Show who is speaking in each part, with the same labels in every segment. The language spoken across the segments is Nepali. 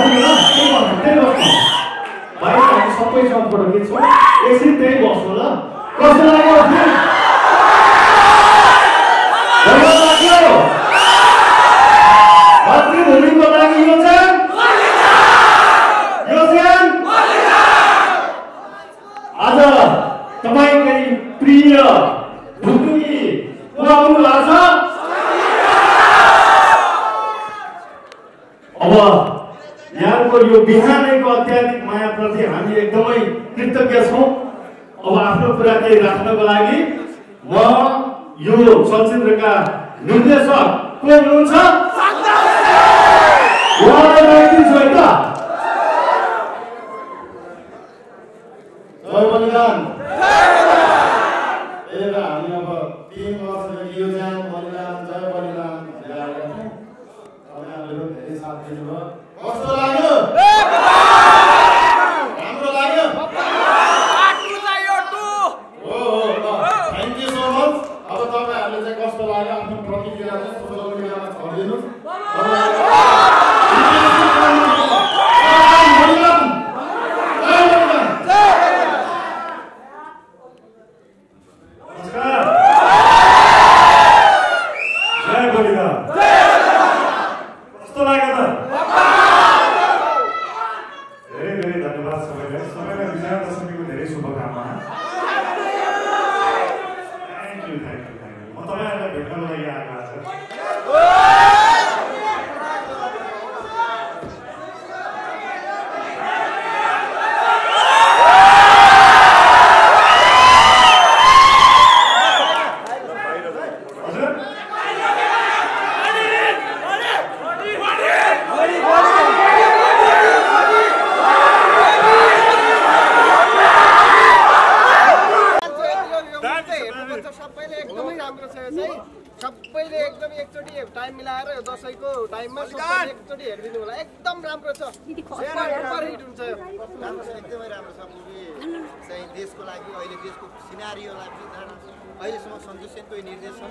Speaker 1: बस्नु ल त्यही बस्नु भाइ हामी सबैसँग फोटो खिच्छौँ एकछिन त्यही बस्नु ल कस्तो लाग्यो मातृभूमिको लागि यो आज तपाईकै प्रिय भुक्तुकी पुराउनु भएको छ अब यहाँको यो बिहानैको अत्याधिक मायाप्रति हामी एकदमै कृतज्ञ छौँ। अब आफ्नो कुरा केही राख्नको लागि म यो चलचित्रका निर्देशक को हुनुहुन्छ उहाँलाई राखिदिन्छु है त। जय बलिदान। हामी अब 3 वर्षको योजना बलिदान जय बलिदान भनेर आएका छौँ। तपाईँहरूले धेरै साथ दिनुभयो। कस्तो लाग्यो? राम्रो लाग्यो? Thank you so much. अब तपाईँहरूले चाहिँ कस्तो लाग्यो आफ्नो प्रतिक्रिया चाहिँ सोशल मिडियामा छरिदिनुहोस्।
Speaker 2: सबैले एकदम एकचोटि टाइम मिलाएर दसैँको टाइममा सबैले एकचोटि हेरिदिनु होला। एकदम राम्रो छ, सुपर हिट हुन्छ।
Speaker 3: राम्रो छ, एकदमै राम्रो छ मुभी चाहिँ देशको लागि। अहिले देशको सिनारियोलाई अहिलेसम्म सञ्जय सेनको निर्देशन,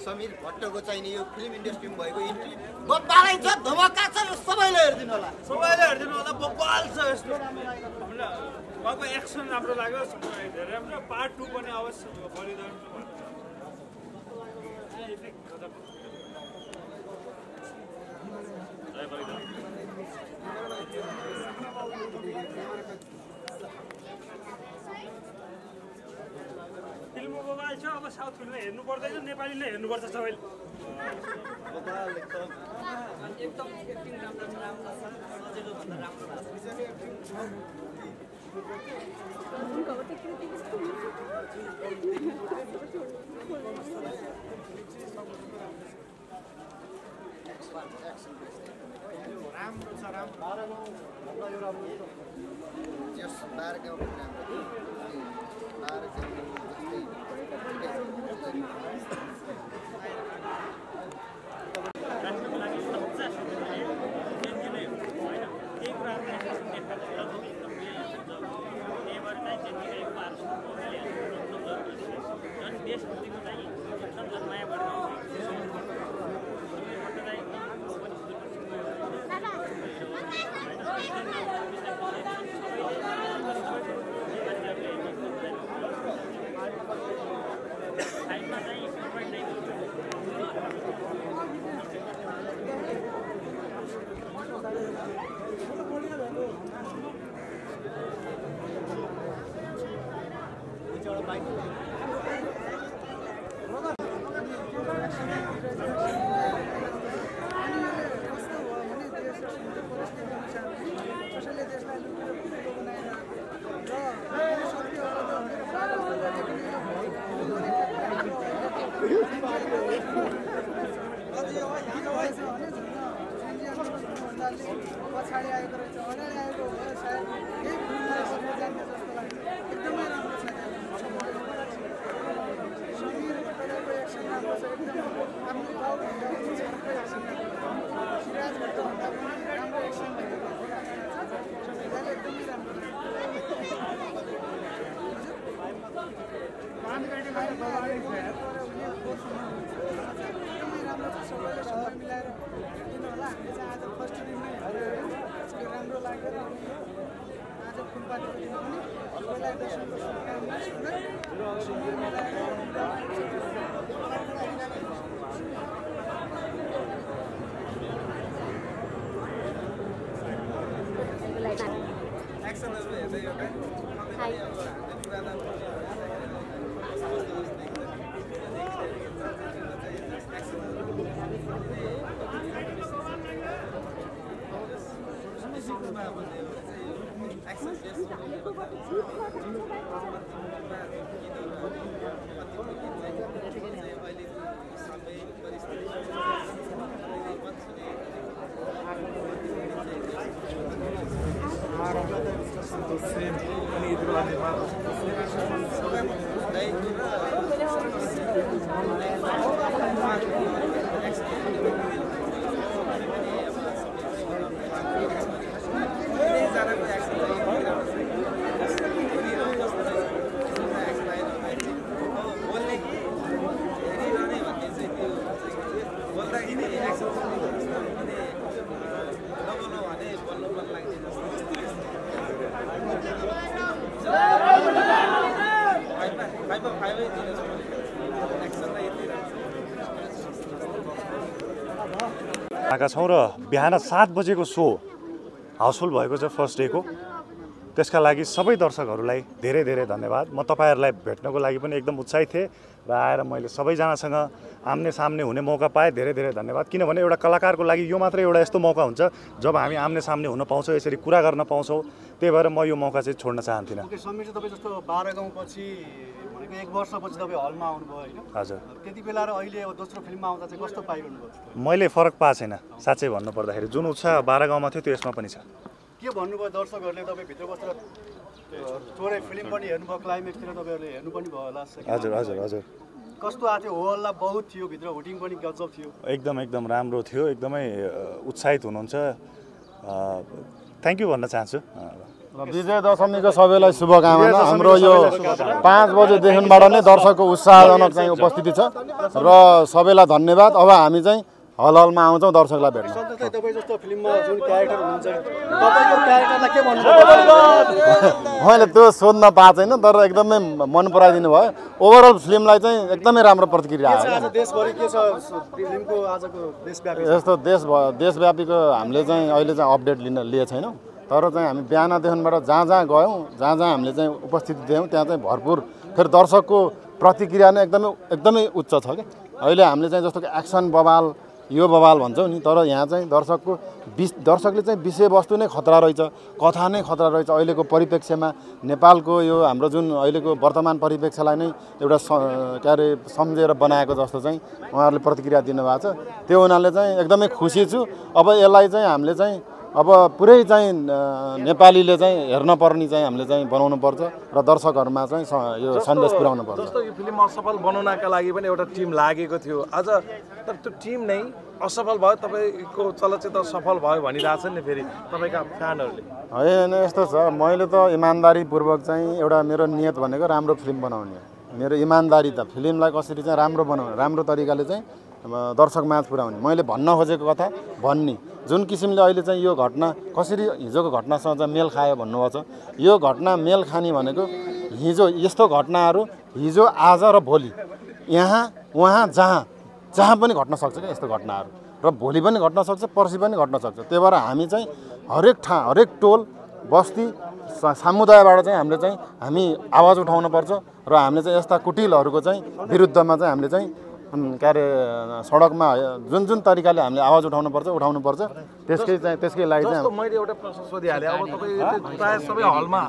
Speaker 3: समीर भट्टको चाहिने यो फिल्म इन्डस्ट्रीमा भएको इन्ट्री बब्बालै छ, धमाका छ। यो सबैले हेरिदिनु होला, बब्बाल छ यस्तो।
Speaker 4: अब एक्सन राम्रो लाग्यो, धेरै राम्रो। पार्ट 2 पनि अवश्य बलिदान फिल्मको मोबाइल छ। अब साउथ फिल्म हेर्नु पर्दैन, नेपालीले हेर्नुपर्छ सबैले।
Speaker 2: एकदम एक्टिङ राम्रो छ, सजिलो भन्दा राम्रो
Speaker 3: राम्रो छ, राम्रो जस बारको राम्रो
Speaker 5: पछाडि आएको रहेछ, अगाडि आएको हो सायद यही फिल्मलाई सबै जान्ने जस्तो लाग्छ। एकदमै राम्रो छ। समीर भट्टराईको एक्सन राम्रो छ, एकदम आफ्नो गाउँभन्दा उच्चको एक्सन सिराज भट्टभन्दा पनि राम्रो एक्सन भएको सबैजनाले एकदमै राम्रो एकदमै राम्रो छ। सबैले सबै मिलाएर हेरिदिनु होला। हामीले चाहिँ आज फर्स्ट दिनमै हेरेर गरेर आज फुलपातीपट्टि पनि सबैलाई दर्शनको शुभकामना सुन्दर मेला
Speaker 6: आएका छौँ र बिहान 7 बजेको सो हाउसफुल भएको छ फर्स्ट डेको। त्यसका लागि सबै दर्शकहरूलाई धेरै धेरै धन्यवाद। म तपाईहरुलाई भेट्नको लागि पनि एकदम उत्साहित थिएँ र आएर मैले सबैजनासँग आम्ने सामने हुने मौका पाएँ। धेरै धेरै धन्यवाद। किनभने एउटा कलाकारको लागि यो मात्र एउटा यस्तो मौका हुन्छ जब हामी आम्ने सामने हुन पाउँछौँ, यसरी कुरा गर्न पाउँछौँ। त्यही भएर म यो मौका चाहिँ छोड्न चाहन्थिनँ।
Speaker 7: ओके, समीर तपाईँ जस्तो 12 गाउँपछि भनेको 1 वर्षपछि तपाईँ हलमा आउनुभयो होइन?
Speaker 6: हजुर।
Speaker 7: त्यति बेला र अहिले दोस्रो फिल्ममा आउँदा चाहिँ कस्तो पाइरहनु भयो?
Speaker 6: मैले फरक पाएको छैन साँच्चै भन्नुपर्दाखेरि। जुन उत्साह 12 गाउँमा थियो त्यो यसमा पनि छ।
Speaker 7: के भन्नुभयो दर्शकहरूले? तपाईँ भित्र बसेर थोरै फिल्म पनि हेर्नुभयो, क्लाइमेक्सतिर तपाईँहरूले हेर्नु पनि भयो होला।
Speaker 6: हजुर हजुर हजुर।
Speaker 7: कस्तो आएको थियो? हो हल्ला बहुत थियो, भित्र होटिङ पनि गजब थियो।
Speaker 6: एकदम एकदम राम्रो थियो। एकदमै उत्साहित हुनुहुन्छ। थ्याङ्क यू भन्न चाहन्छु।
Speaker 8: विजय दशमीको सबैलाई शुभकामना। हाम्रो यो 5 बजेदेखिबाट नै दर्शकको उत्साहजनक चाहिँ उपस्थिति छ र सबैलाई धन्यवाद। अब हामी चाहिँ हलमा आउँछौँ दर्शकलाई भेट्न।
Speaker 7: तपाईँ जस्तो फिल्ममा जुन क्यारेक्टर हुनुहुन्छ, तपाईँको क्यारेक्टरलाई के भन्नुभयो?
Speaker 8: मैले त्यो सोध्न पाएको छैन, तर एकदमै मन पराइदिनु भयो। ओभरअल फिल्मलाई चाहिँ एकदमै राम्रो प्रतिक्रिया आयो।
Speaker 7: देशभरि के छ फिल्मको आजको देशव्यापी?
Speaker 8: यस्तो देशव्यापीको हामीले चाहिँ अहिले चाहिँ अपडेट लिए छैनौँ, तर चाहिँ हामी बिहानदेखिबाट जहाँ जहाँ गयौँ, जहाँ जहाँ हामीले चाहिँ उपस्थिति दियौँ, त्यहाँ चाहिँ भरपुर फेरि दर्शकको प्रतिक्रिया नै एकदमै उच्च छ क्या। अहिले हामीले चाहिँ जस्तो कि एक्सन बवाल, यो बवाल भन्छौँ नि, तर यहाँ चाहिँ दर्शकले चाहिँ विषयवस्तु नै खतरा रहेछ, कथा नै खतरा रहेछ। अहिलेको परिप्रेक्ष्यमा नेपालको यो हाम्रो जुन अहिलेको वर्तमान परिप्रेक्ष्यलाई नै एउटा के अरे सम्झेर बनाएको जस्तो चाहिँ उहाँहरूले प्रतिक्रिया दिनुभएको छ। त्यो हुनाले चाहिँ एकदमै खुसी छु। अब यसलाई चाहिँ हामीले चाहिँ अब पुरै चाहिँ नेपालीले चाहिँ हेर्न पर्ने चाहिँ हामीले चाहिँ बनाउनु पर्छ र दर्शकहरूमा चाहिँ यो सन्देश पुर्याउनु पर्छ।
Speaker 9: जस्तो यो फिल्म असफल बनाउनका लागि पनि एउटा टिम लागेको थियो, आज तर त्यो टिम नै असफल भयो। तपाईँको चलचित्र सफल भयो भनिरहेछ नि फेरि तपाईँका फ्यानहरूले।
Speaker 8: होइन, यस्तो छ, मैले त इमान्दारीपूर्वक चाहिँ एउटा मेरो नियत भनेको राम्रो फिल्म बनाउने, मेरो इमान्दारी त फिल्मलाई कसरी चाहिँ राम्रो बनाउने, राम्रो तरिकाले चाहिँ दर्शकमाझ पुर्याउने। मैले भन्न खोजेको कथा भन्ने जुन किसिमले अहिले चाहिँ यो घटना कसरी हिजोको घटनासँग चाहिँ मेल खायो भन्नुभएको छ। यो घटना मेल खाने भनेको हिजो यस्तो घटनाहरू हिजो, आज र भोलि यहाँ वहाँ जहाँ पनि घट्न सक्छ क्या यस्तो घटनाहरू, र भोलि पनि घट्न सक्छ, पर्सि पनि घट्न सक्छ। त्यही भएर हामी चाहिँ हरेक टोल बस्ती समुदायबाट चाहिँ हामी आवाज उठाउनुपर्छ र हामीले चाहिँ यस्ता कुटिलहरूको चाहिँ विरुद्धमा चाहिँ हामीले चाहिँ के अरे सडकमा जुन तरिकाले हामीले आवाज उठाउनुपर्छ। त्यसकै लागि चाहिँ
Speaker 9: मैले एउटा प्रश्न सोधिहालेँ। अब तपाईँ प्रायः सबै हलमा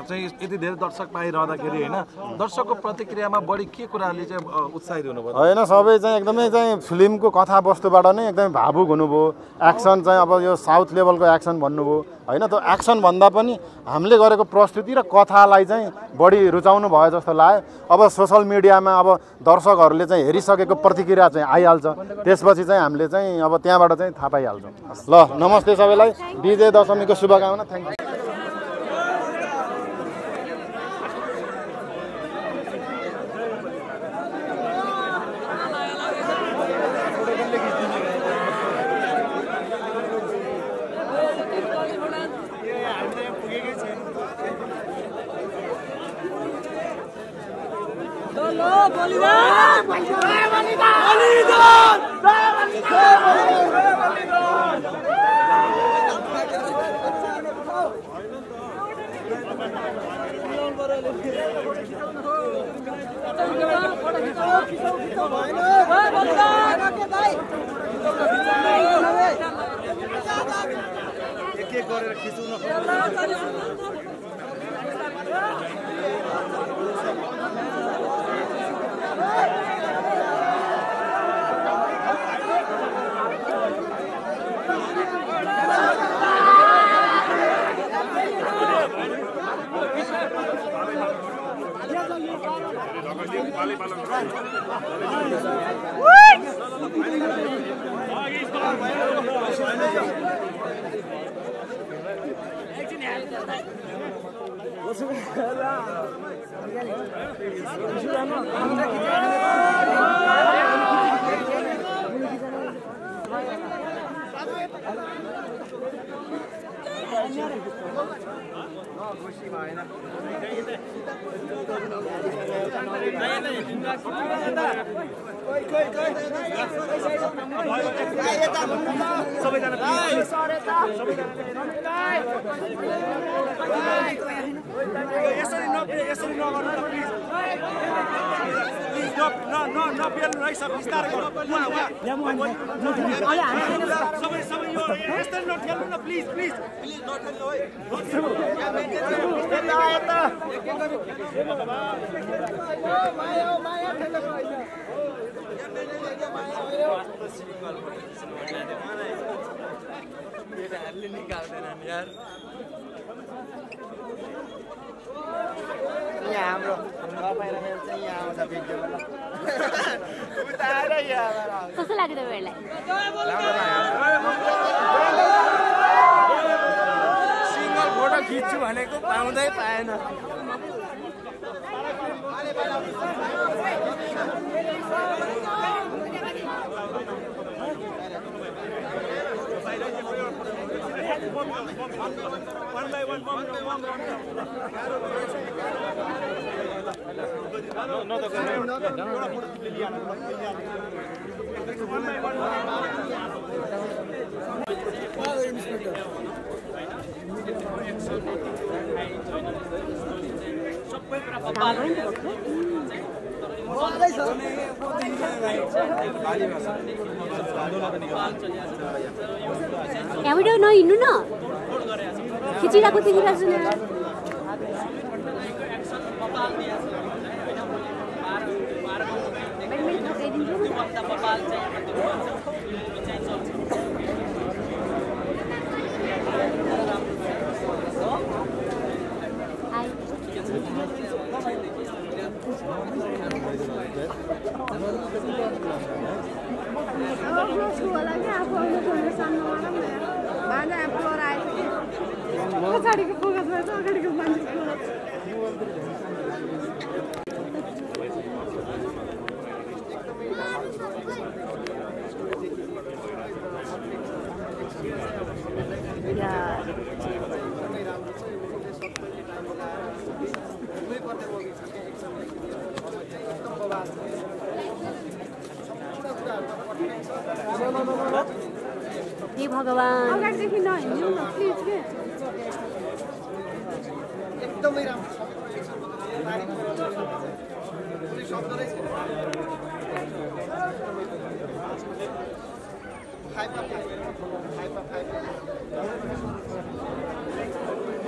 Speaker 9: चाहिँ यति धेरै दर्शक पाइरहँदाखेरि होइन, दर्शकको प्रतिक्रियामा बढी के कुराले चाहिँ उत्साहित हुनुभयो?
Speaker 8: होइन, सबै चाहिँ एकदमै चाहिँ फिल्मको कथावस्तुबाट नै एकदमै भावुक हुनुभयो। एक्सन चाहिँ अब यो साउथ लेभलको एक्सन भन्नुभयो होइन, त्यो एक्सन भन्दा पनि हामीले गरेको प्रस्तुति र कथालाई चाहिँ बढी रुचाउनु भयो जस्तो लाग्यो। अब सोसल मिडियामा अब दर्शकहरूले चाहिँ हेरिसकेको प्रतिक्रिया चाहिँ आइहाल्छ, त्यसपछि चाहिँ हामीले चाहिँ अब त्यहाँबाट चाहिँ थाहा पाइहाल्छौँ। ल, नमस्ते सबैलाई, विजय दशमीको शुभकामना। Thank you.
Speaker 7: एक गरेर खिच्नु यसरी नगर्नु त प्लिज प्लिज नपेल्नु है सब बिस्तारै गर्नु सबै सबै यो यसरी नखेल्नु न प्लिज प्लिज प्लिज नखेल्नु है निकाल्दैनन् यार यहाँ हाम्रो चाहिँ यहाँ आउँछ भिडियोमा
Speaker 10: कस्तो लाग्यो तपाईँहरूलाई
Speaker 7: सिङ्गल फोटो खिच्छु भनेको पाउँदै पाएन
Speaker 4: One by one.
Speaker 10: यहाँबाट नहिँड्नु न खिचिरहेको देखिरहेको छु पछाडिको फोकस भएछ अगाडिको मान्छेको हे भगवान अगाडिदेखि नहिँड्नु न प्लिज के
Speaker 2: एकदमै राम्रो छ